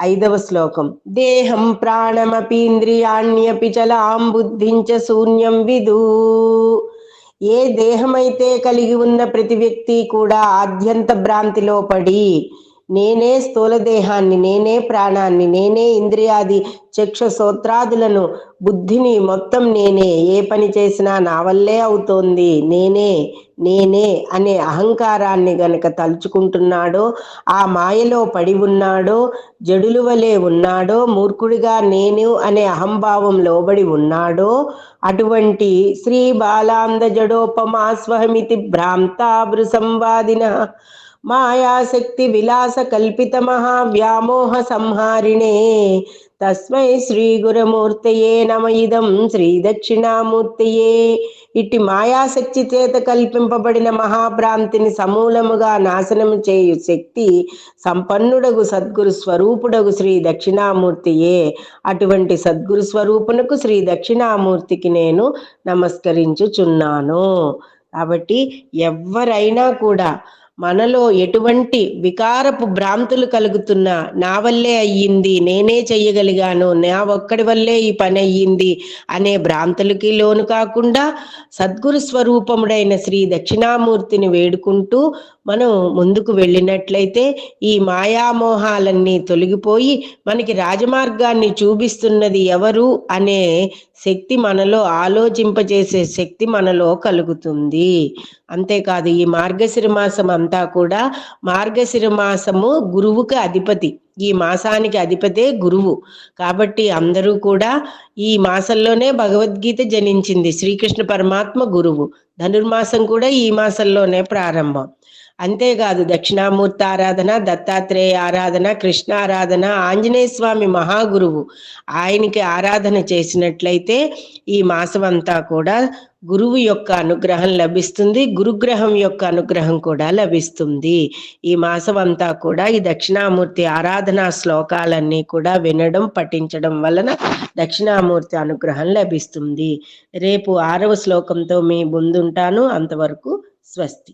ఐదవ శ్లోకం. దేహం ప్రాణమపీంద్రియాణ్యపి చలాం బుద్ధించ శూన్యం విదు. ఏ దేహమైతే కలిగి ఉన్న ప్రతి వ్యక్తి కూడా ఆద్యంత భ్రాంతిలో పడి నేనే స్థూల దేహాన్ని, నేనే ప్రాణాన్ని, నేనే ఇంద్రియాది చక్షుశ్రోత్రాదులను, బుద్ధిని మొత్తం నేనే, ఏ పని చేసినా నా వల్లే అవుతోంది, నేనే నేనే అనే అహంకారాన్ని గనక తలుచుకుంటున్నాడో, ఆ మాయలో పడి ఉన్నాడో, జడుల వలె ఉన్నాడో, మూర్ఖుడిగా నేను అనే అహంభావం లోబడి ఉన్నాడో, అటువంటి శ్రీ బాలాంద జడోపమా స్వహమితి భ్రాంతాభృ సంవాదిన మాయాశక్తి విలాస కల్పిత మహావ్యామోహ సంహారిణే తస్మై శ్రీ గురుమూర్తయే నమ ఇదం శ్రీ దక్షిణామూర్తయే. ఇట్టి మాయాశక్తి చేత కల్పింపబడిన మహాభ్రాంతిని సమూలముగా నాశనము చేయు శక్తి సంపన్నుడగు సద్గురు స్వరూపుడగు శ్రీ దక్షిణామూర్తియే. అటువంటి సద్గురు స్వరూపునకు శ్రీ దక్షిణామూర్తికి నేను నమస్కరించుచున్నాను. కాబట్టి ఎవరైనా కూడా మనలో ఎటువంటి వికారపు భ్రాంతులు కలుగుతున్నా, నా వల్లే అయ్యింది, నేనే చెయ్యగలిగాను, నా ఒక్కడి వల్లే ఈ పని అయ్యింది అనే భ్రాంతులకి లోను కాకుండా సద్గురు స్వరూపముడైన శ్రీ దక్షిణామూర్తిని వేడుకుంటూ మనం ముందుకు వెళ్ళినట్లయితే ఈ మాయామోహాలన్నీ తొలగిపోయి మనకి రాజమార్గాన్ని చూపిస్తున్నది ఎవరు అనే శక్తి మనలో, ఆలోచింపజేసే శక్తి మనలో కలుగుతుంది. అంతేకాదు ఈ మార్గశిర మాసం అంతా కూడా, మార్గశిర మాసము గురువుకి అధిపతి, ఈ మాసానికి అధిపతే గురువు. కాబట్టి అందరూ కూడా ఈ మాసంలోనే భగవద్గీత జనించింది. శ్రీకృష్ణ పరమాత్మ గురువు. ధనుర్మాసం కూడా ఈ మాసంలోనే ప్రారంభం. అంతేకాదు దక్షిణామూర్తి ఆరాధన, దత్తాత్రేయ ఆరాధన, కృష్ణ ఆరాధన, ఆంజనేయ స్వామి మహాగురువు, ఆయనకి ఆరాధన చేసినట్లయితే ఈ మాసం అంతా కూడా గురువు యొక్క అనుగ్రహం లభిస్తుంది, గురుగ్రహం యొక్క అనుగ్రహం కూడా లభిస్తుంది. ఈ మాసం అంతా కూడా ఈ దక్షిణామూర్తి ఆరాధనా శ్లోకాలన్నీ కూడా వినడం, పఠించడం వలన దక్షిణామూర్తి అనుగ్రహం లభిస్తుంది. రేపు 6వ శ్లోకంతో మీ ముందుంటాను. అంతవరకు స్వస్తి.